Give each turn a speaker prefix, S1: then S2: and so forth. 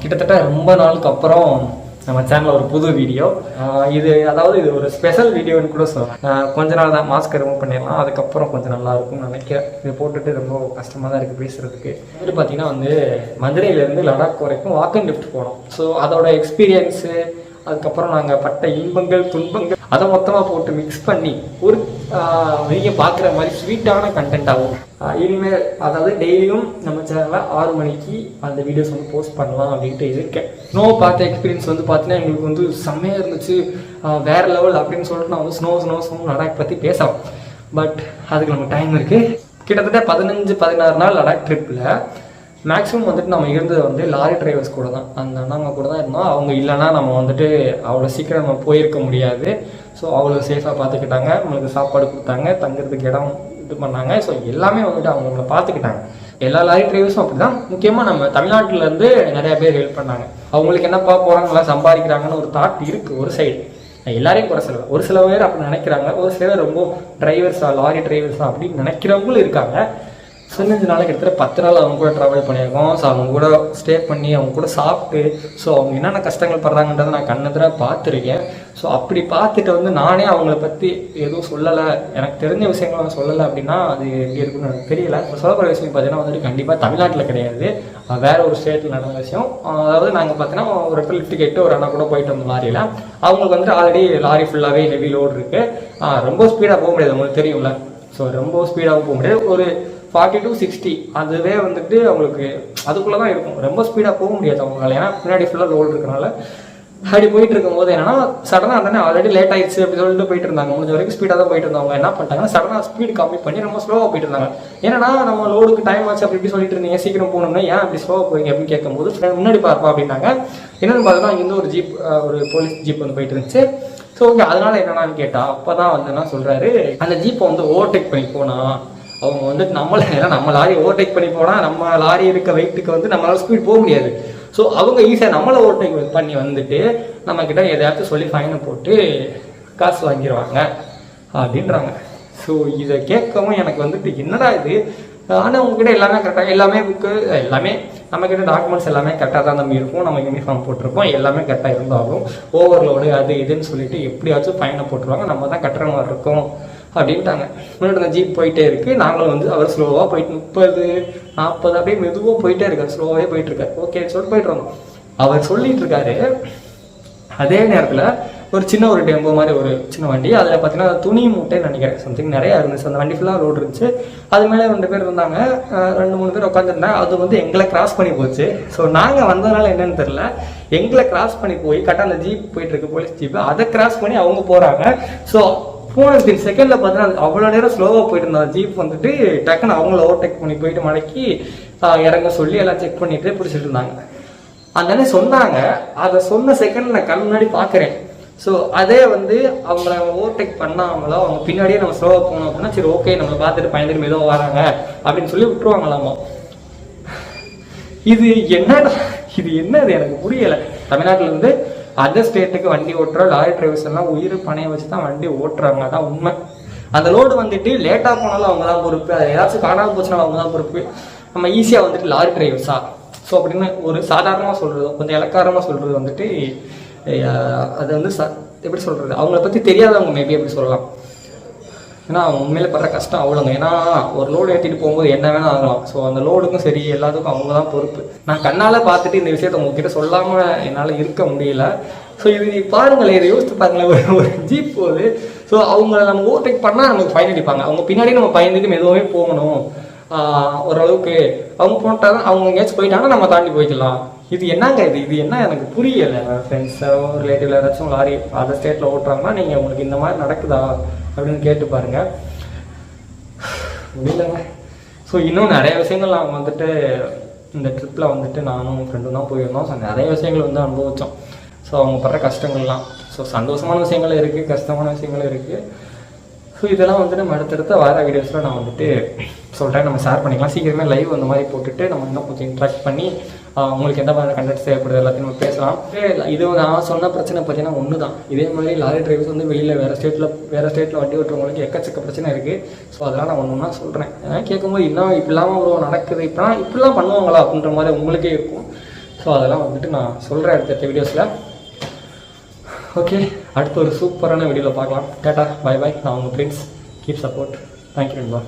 S1: கிட்டத்தட்ட ரொம்ப நாளுக்கு அப்புறம் நம்ம சேனலில் ஒரு புது வீடியோ. இது ஒரு ஸ்பெஷல் வீடியோன்னு கூட சொல்லலாம். கொஞ்ச நாள் தான் மாஸ்க் ரிமூவ் பண்ணிடலாம், அதுக்கப்புறம் கொஞ்சம் நல்லா இருக்கும்னு நினைக்கிறேன். இது போட்டுட்டு ரொம்ப கஷ்டமாக தான் இருக்குது பேசுகிறதுக்கு. பார்த்தீங்கன்னா மதுரையிலேருந்து லடாக் வரைக்கும் வாக் அண்ட் லிஃப்ட் போனோம். ஸோ அதோட எக்ஸ்பீரியன்ஸு, அதுக்கப்புறம் நாங்கள் பட்ட இன்பங்கள் துன்பங்கள் அதை மொத்தமாக போட்டு மிக்ஸ் பண்ணி ஒரு நீங்கள் பார்க்குற மாதிரி ஸ்வீட்டான கண்டென்ட் ஆகும். இனிமேல் டெய்லியும் நம்ம சேனலில் 6 மணிக்கு அந்த வீடியோஸ் போஸ்ட் பண்ணலாம் அப்படின்ட்டு இருக்கேன். ஸ்னோ பார்த்த எக்ஸ்பீரியன்ஸ் பார்த்தீங்கன்னா எங்களுக்கு செம்மையாக இருந்துச்சு, வேற லெவல் அப்படின்னு சொல்லிட்டு நான் ஸ்னோ லடாக் பற்றி பேசலாம். பட் அதுக்கு நமக்கு டைம் இருக்குது. கிட்டத்தட்ட 15-16 நாள் லடாக் ட்ரிப்பில் மேக்ஸிமம் நம்ம இருந்தது லாரி டிரைவர்ஸ் கூட தான். அந்த அண்ணாங்க கூட தான் இருந்தோம். அவங்க இல்லைன்னா நம்ம அவ்வளோ சீக்கிரம் நம்ம போயிருக்க முடியாது. ஸோ அவ்வளோ சேஃபாக பார்த்துக்கிட்டாங்க, நம்மளுக்கு சாப்பாடு கொடுத்தாங்க, தங்குறதுக்கு இடம் இது பண்ணாங்க. ஸோ எல்லாமே அவங்கள பார்த்துக்கிட்டாங்க. எல்லா லாரி டிரைவர்ஸும் அப்படி தான். முக்கியமாக நம்ம தமிழ்நாட்டிலேருந்து நிறையா பேர் ஹெல்ப் பண்ணாங்க. அவங்களுக்கு என்னப்பா போகிறாங்களா சம்பாதிக்கிறாங்கன்னு ஒரு தாட் இருக்குது ஒரு சைடு. எல்லாரையும் குறை சொல்லலாம். ஒரு சில பேர் அப்படி நினைக்கிறாங்க, ஒரு சில பேர் ரொம்ப டிரைவர்ஸா லாரி டிரைவர்ஸா அப்படின்னு நினைக்கிறவங்களும் இருக்காங்க. 15 நாளைக்கு கிட்டத்தட்ட 10 நாள் அவங்க கூட ட்ராவல் பண்ணியிருக்கோம். ஸோ அவங்க கூட ஸ்டே பண்ணி அவங்க கூட சாப்பிட்டு ஸோ அவங்க என்னென்ன கஷ்டங்கள் படுறாங்கன்றதை நான் கண்ணெதிராக பார்த்துருக்கேன். ஸோ அப்படி பார்த்துட்டு நானே அவங்கள பற்றி எதுவும் சொல்லலை, எனக்கு தெரிஞ்ச விஷயங்கள் நான் சொல்லலை அப்படின்னா அது எப்படி இருக்குன்னு எனக்கு தெரியல. இப்போ சொல்லப்படுற விஷயம் பார்த்தீங்கன்னா கண்டிப்பாக தமிழ்நாட்டில் கிடையாது, வேற ஒரு ஸ்டேட்டில் நடந்த விஷயம். நாங்கள் பார்த்தீங்கன்னா ஒரு இடத்துல லிஃப்ட் கேட்டு ஒரு அண்ணா கூட போயிட்டு வந்த லாரியில் அவங்களுக்கு ஆல்ரெடி லாரி ஃபுல்லாகவே ஹெவி லோடு இருக்குது. ரொம்ப ஸ்பீடாக போக முடியாது, உங்களுக்கு தெரியும்ல. ஸோ ரொம்ப ஸ்பீடாகவும் போக முடியாது. ஒரு 40 to 60 அதுவே அவங்களுக்கு அதுக்குள்ளே தான் இருக்கும். ரொம்ப ஸ்பீடாக போக முடியாது அவங்களால, ஏன்னா பின்னாடி ஃபுல்லாக லோடு இருக்கனால. அப்படி போயிட்டு இருக்கும்போது என்னன்னா சடனாக தானே ஆல்ரெடி லேட் ஆயிடுச்சு அப்படி சொல்லிட்டு போயிட்டு இருந்தாங்க. முடிஞ்ச வரைக்கும் ஸ்பீடாக தான் போயிட்டு இருந்தவங்க என்ன பண்ணிட்டாங்கன்னா சடனாக ஸ்பீட் கம்மி பண்ணி ரொம்ப ஸ்லோவாக போயிட்டு இருந்தாங்க. ஏன்னா நம்ம லோடுக்கு டைம் ஆச்சு அப்படி சொல்லிட்டு இருந்தீங்க, சீக்கிரம் போகணும்னா ஏன் அப்படி ஸ்லோவாக போயிங்க அப்படின்னு கேட்கும்போது முன்னாடி பார்ப்பா அப்படின்னாங்க. என்னென்னு பார்த்தோன்னா இங்கே ஒரு ஜீப், ஒரு போலீஸ் ஜீப் போயிட்டு இருந்துச்சு. ஸோ ஓகே, அதனால என்னென்னு கேட்டால் அப்போ தான் என்ன சொல்கிறாரு, அந்த ஜீப்பை ஓவர்டேக் பண்ணி போனால் அவங்க நம்ம லாரி ஓவர்டேக் பண்ணி போனால் நம்ம லாரி இருக்க வெயிட்டுக்கு நம்மளால ஸ்பீட் போக முடியாது. ஸோ அவங்க ஈஸியாக நம்மளை ஓவர்டேக் பண்ணி நம்ம கிட்ட எதையாச்சும் சொல்லி ஃபைனை போட்டு காசு வாங்கிடுவாங்க அப்படின்றாங்க. ஸோ இதை கேட்கவும் எனக்கு என்னடா இது. ஆனால் உங்ககிட்ட எல்லாமே கரெக்டாக, எல்லாமே புக்கு எல்லாமே நம்மக்கிட்ட டாக்குமெண்ட்ஸ் எல்லாமே கரெக்டாக தான் நம்ம இருக்கும், நம்ம யூனிஃபார்ம் போட்டிருப்போம், எல்லாமே கரெக்டாக இருந்தாலும் ஓவர்லோடு அது இதுன்னு சொல்லிட்டு எப்படியாச்சும் ஃபைனை போட்டுருவாங்க, நம்ம தான் கட்டுற மாதிரி இருக்கும் அப்படின்ட்டாங்க. முன்னாடி அந்த ஜீப் போயிட்டே இருக்குது, நாங்களும் அவர் ஸ்லோவாக போயிட்டு 30-40 அப்படியே மெதுவாக போயிட்டே இருக்காரு, ஸ்லோவாகவே போயிட்டுருக்காரு. ஓகே சொல்லிட்டு போயிட்டு வந்தோம். அவர் சொல்லிட்டு இருக்காரு. அதே நேரத்தில் ஒரு சின்ன ஒரு டெம்போ மாதிரி ஒரு சின்ன வண்டி, அதில் பார்த்தீங்கன்னா துணி மூட்டைன்னு நினைக்கிறேன் சம்திங் நிறையா இருந்துச்சு. அந்த வண்டி ஃபுல்லாக ரோடு இருந்துச்சு, அது மேலே 2 பேர் இருந்தாங்க, 2-3 பேர் உட்காந்துருந்தாங்க. அது எங்களை கிராஸ் பண்ணி போச்சு. ஸோ நாங்கள் வந்ததுனால என்னன்னு தெரில, எங்களை கிராஸ் பண்ணி போய் கரெக்டாக அந்த ஜீப் போயிட்டுருக்கு போலீஸ் ஜீப்பு, அதை கிராஸ் பண்ணி அவங்க போகிறாங்க. ஸோ போன 10 செகண்டில் பார்த்தீங்கன்னா அவ்வளோ நேரம் ஸ்லோவாக போயிட்டு இருந்தாங்க ஜீப் டக்குன்னு அவங்கள ஓவர்டேக் பண்ணி போயிட்டு மடக்கி இறங்க சொல்லி எல்லாம் செக் பண்ணிட்டு பிடிச்சிட்டு இருந்தாங்க. அந்த சொன்னாங்க, அதை சொன்ன செகண்ட் நான் கண் முன்னாடி பார்க்குறேன். ஸோ அதே அவங்கள ஓவர்டேக் பண்ணாமலோ அவங்க பின்னாடியே நம்ம ஸ்லோவாக போனோம் அப்படின்னா சரி ஓகே நம்மளை பார்த்துட்டு பயந்துட்டு மெதுவாக வராங்க அப்படின்னு சொல்லி விட்டுருவாங்களாமா. இது என்னது எனக்கு புரியலை. தமிழ்நாட்டில் அதர் ஸ்டேட்டுக்கு வண்டி ஓட்டுற லாரி டிரைவர்ஸ் எல்லாம் உயிர் பணைய வச்சு தான் வண்டி ஓட்டுறாங்க, அதான் உண்மை. அந்த லோடு லேட்டாக போனாலும் அவங்க தான் பொறுப்பு, அது ஏதாச்சும் காணாமல் போச்சுனாலும் அவங்க தான் பொறுப்பு. நம்ம ஈஸியாக லாரி டிரைவர்ஸா ஸோ அப்படின்னு ஒரு சாதாரணமாக சொல்கிறது, கொஞ்சம் இலக்காரமாக சொல்கிறது அது எப்படி சொல்கிறது, அவங்கள பற்றி தெரியாதவங்க மேபி எப்படி சொல்லலாம். ஏன்னா அவங்க உண்மையில படுற கஷ்டம் அவ்வளோங்க. ஏன்னா ஒரு லோடு ஏற்றிட்டு போகும்போது என்ன வேணால் ஆகலாம். ஸோ அந்த லோடுக்கும் சரி எல்லாத்துக்கும் அவங்க தான் பொறுப்பு. நான் கண்ணால் பார்த்துட்டு இந்த விஷயத்த உங்ககிட்ட சொல்லாமல் என்னால் இருக்க முடியல. ஸோ இது பாருங்களேன், இதை யோசித்து பாருங்களேன். ஒரு ஜீப் போகுது, ஸோ அவங்கள நம்ம ஓவர்டேக் பண்ணால் நமக்கு ஃபைன் அடிப்பாங்க. அவங்க பின்னாடி நம்ம பயந்துட்டு மெதுவாகவே போகணும். ஓரளவுக்கு அவங்க போட்டால் தான் அவங்க எங்கேயாச்சும் போயிட்டாங்கன்னா நம்ம தாண்டி போய்க்கலாம். இது என்னங்க இது என்ன எனக்கு புரியலை. ஃப்ரெண்ட்ஸோ ரிலேட்டிவ் ஏதாச்சும் லாரி அதர் ஸ்டேட்டில் ஓட்டுறாங்கன்னா நீங்கள் உங்களுக்கு இந்த மாதிரி நடக்குதா அப்படின்னு கேட்டு பாருங்க. முடியலங்க. ஸோ இன்னும் நிறைய விஷயங்கள் நாங்கள் இந்த ட்ரிப்பில் நானும் ஃப்ரெண்டும் தான் போயிருந்தோம். ஸோ நிறைய விஷயங்கள் அனுபவித்தோம். ஸோ அவங்க படுற கஷ்டங்கள்லாம், ஸோ சந்தோஷமான விஷயங்களும் இருக்குது, கஷ்டமான விஷயங்களும் இருக்குது. ஸோ இதெல்லாம் நம்ம அடுத்தடுத்த வர வீடியோஸில் நான் சொல்கிறேன், நம்ம ஷேர் பண்ணிக்கலாம். சீக்கிரமே லைவ் அந்த மாதிரி போட்டுட்டு நம்ம இன்னும் கொஞ்சம் இன்ட்ராக்ட் பண்ணி உங்களுக்கு எந்த மாதிரி கண்டென்ட் தேவைப்படுது எல்லாத்தையும் நம்ம பேசலாம். இது நான் சொன்ன பிரச்சனை பார்த்தீங்கன்னா ஒன்று தான். இதே மாதிரி லாரி டிரைவர்ஸ் வெளியில் வேறு ஸ்டேட்டில் வண்டி ஓட்டுறவங்களுக்கு எக்கச்சக்க பிரச்சனை இருக்குது. ஸோ அதெல்லாம் நான் ஒன்று சொல்கிறேன். ஏன்னா கேட்கும்போது இன்னும் இப்படிலாம் ஒரு நடக்குது, இப்படிலாம் பண்ணுவாங்களா அப்படின்ற மாதிரி உங்களுக்கே இருக்கும். ஸோ அதெல்லாம் வந்துட்டு நான் சொல்கிறேன் அடுத்த வீடியோஸில். ஓகே, அடுத்த ஒரு சூப்பரான வீடியோவில் பார்க்கலாம். Tata, bye bye. நான் உங்கள் ஃப்ரெண்ட்ஸ். Keep support. தேங்க்யூ நண்பா.